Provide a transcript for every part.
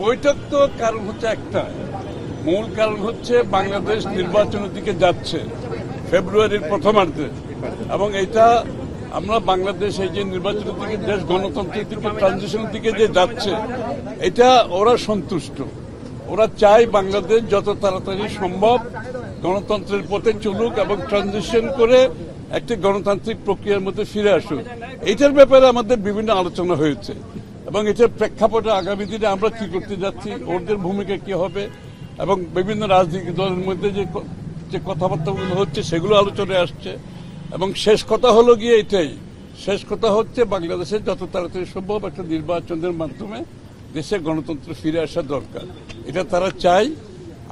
বৈঠক তো কারণ হচ্ছে একটা, মূল কারণ হচ্ছে বাংলাদেশ নির্বাচনের দিকে যাচ্ছে ফেব্রুয়ারির প্রথমার্ধে, এবং এটা আমরা বাংলাদেশ এই যে নির্বাচনের দিকে, দেশ গণতন্ত্রের দিকে, ট্রানজিশনের দিকে যে যাচ্ছে, এটা ওরা সন্তুষ্ট। ওরা চায় বাংলাদেশ যত তাড়াতাড়ি সম্ভব গণতন্ত্রের পথে চলুক এবং ট্রানজিশন করে একটি গণতান্ত্রিক প্রক্রিয়ার মধ্যে ফিরে আসুক। এইটার ব্যাপারে আমাদের বিভিন্ন আলোচনা হয়েছে এবং এটার প্রেক্ষাপটে আগামী দিনে আমরা কি করতে যাচ্ছি, ওদের ভূমিকা কি হবে, এবং বিভিন্ন রাজনৈতিক দলের মধ্যে যে কথাবার্তাগুলো হচ্ছে সেগুলো আলোচনায় আসছে। এবং শেষ কথা হলো গিয়ে এটাই, শেষ কথা হচ্ছে বাংলাদেশে যত তাড়াতাড়ি সম্ভব একটা নির্বাচনের মাধ্যমে দেশে গণতন্ত্র ফিরে আসা দরকার। এটা তারা চায়।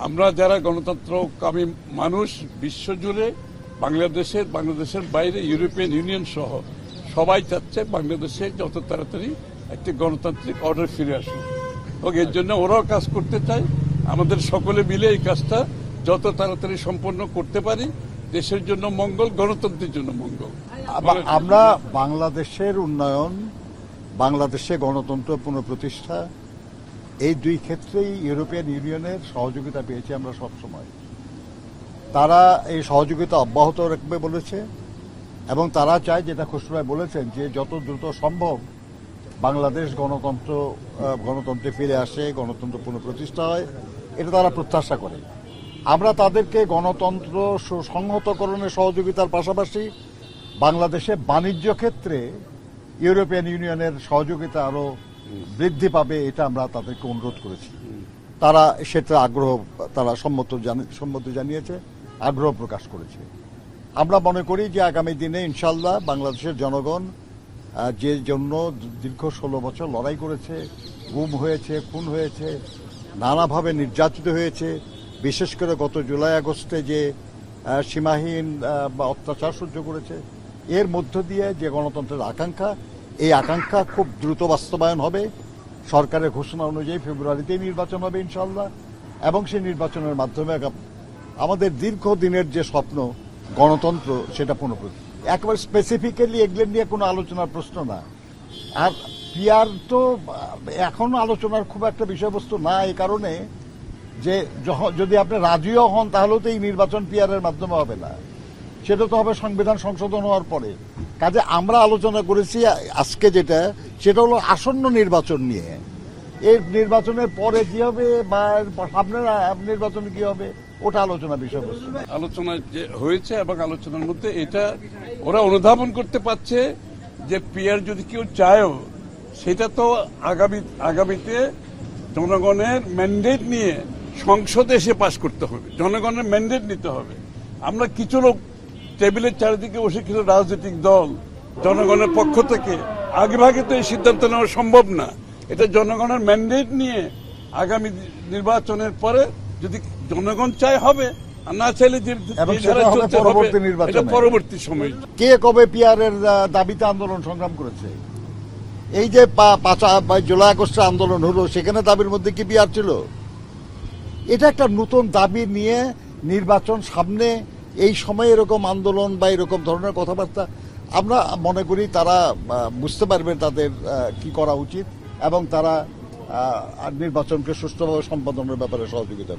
আমরা যারা গণতন্ত্রকামী মানুষ বিশ্বজুড়ে, বাংলাদেশের বাইরে, ইউরোপিয়ান ইউনিয়ন সহ সবাই চাচ্ছে বাংলাদেশে যত তাড়াতাড়ি একটি গণতান্ত্রিক অর্ডার ফিরে আসুক, এবং এর জন্য ওরাও কাজ করতে চায়। আমাদের সকলে মিলে এই কাজটা যত তাড়াতাড়ি সম্পন্ন করতে পারি, দেশের জন্য মঙ্গল, গণতন্ত্রের জন্য মঙ্গল। আমরা বাংলাদেশের উন্নয়ন, বাংলাদেশে গণতন্ত্র পুনঃপ্রতিষ্ঠা, এই দুই ক্ষেত্রেই ইউরোপিয়ান ইউনিয়নের সহযোগিতা পেয়েছি আমরা সবসময়। তারা এই সহযোগিতা অব্যাহত রাখবে বলেছে, এবং তারা চায়, যেটা খুশরু বলেছেন, যে যত দ্রুত সম্ভব বাংলাদেশ গণতন্ত্রে ফিরে আসে, গণতন্ত্র পুনঃপ্রতিষ্ঠা হয়, এটা তারা প্রত্যাশা করে। আমরা তাদেরকে গণতন্ত্র সুসংহতকরণের সহযোগিতার পাশাপাশি বাংলাদেশে বাণিজ্য ক্ষেত্রে ইউরোপিয়ান ইউনিয়নের সহযোগিতা আরো বৃদ্ধি পাবে, এটা আমরা তাদেরকে অনুরোধ করেছি। তারা সেটা তারা সম্মতি জানিয়েছে, আগ্রহ প্রকাশ করেছে। আমরা মনে করি যে আগামী দিনে ইনশাল্লাহ বাংলাদেশের জনগণ যে জন্য দীর্ঘ 16 বছর লড়াই করেছে, গুম হয়েছে, খুন হয়েছে, নানাভাবে নির্যাতিত হয়েছে, বিশেষ করে গত জুলাই আগস্টে যে সীমাহীন অত্যাচার সহ্য করেছে, এর মধ্য দিয়ে যে গণতন্ত্রের আকাঙ্ক্ষা, এই আকাঙ্ক্ষা খুব দ্রুত বাস্তবায়ন হবে। সরকারের ঘোষণা অনুযায়ী ফেব্রুয়ারিতেই নির্বাচন হবে ইনশাল্লাহ, এবং সেই নির্বাচনের মাধ্যমে আমাদের দীর্ঘদিনের যে স্বপ্ন গণতন্ত্র, সেটা পুনঃপ্রতিষ্ঠা। একেবারে স্পেসিফিক্যালি এগুলো নিয়ে কোনো আলোচনার প্রশ্ন না। আর পিআর তো এখন আলোচনার খুব একটা বিষয়বস্তু না, এই কারণে যে যদি আপনি রাজিও হন তাহলেও তো এই নির্বাচন পিআরের মাধ্যমে হবে না, সেটা তো হবে সংবিধান সংশোধন হওয়ার পরে। কাজে আমরা আলোচনা করেছি আজকে যেটা, সেটা হলো আসন্ন নির্বাচন নিয়ে। এই নির্বাচনের পরে কি হবে বা সামনের নির্বাচনে কি হবে, ওটা আলোচনা বিষয়বস্তু। আলোচনা যে হয়েছে এবং আলোচনার মধ্যে এটা ওরা অনুধাবন করতে পারছে যে পিআর যদি কেউ চায়ও, সেটা তো আগামীতে জনগণের ম্যান্ডেট নিয়ে সংসদে এসে পাশ করতে হবে, জনগণের ম্যান্ডেট নিতে হবে। আমরা কিছু লোক টেবিলের চারিদিকে বসে, কিছু রাজনৈতিক দল জনগণের পক্ষ থেকে আগেভাগে তো এই সিদ্ধান্ত নেওয়া সম্ভব না। এটা জনগণের ম্যান্ডেট নিয়ে আগামী নির্বাচনের পরে যদি জনগণ চায় হবে, আর না চাইলে যে পরবর্তী সময়। কে কবে পিআরের দাবিতে আন্দোলন সংগ্রাম করেছে? এই যে 5 জুলাই আগস্টে আন্দোলন হলো, সেখানে দাবির মধ্যে কি পিআর ছিল? এটা একটা নতুন দাবি নিয়ে নির্বাচন সামনে, এই সময় এরকম আন্দোলন বা এরকম ধরনের কথাবার্তা, আমরা মনে করি তারা বুঝতে পারবেন তাদের কি করা উচিত, এবং তারা নির্বাচনকে সুষ্ঠুভাবে সম্পাদনের ব্যাপারে সহযোগিতা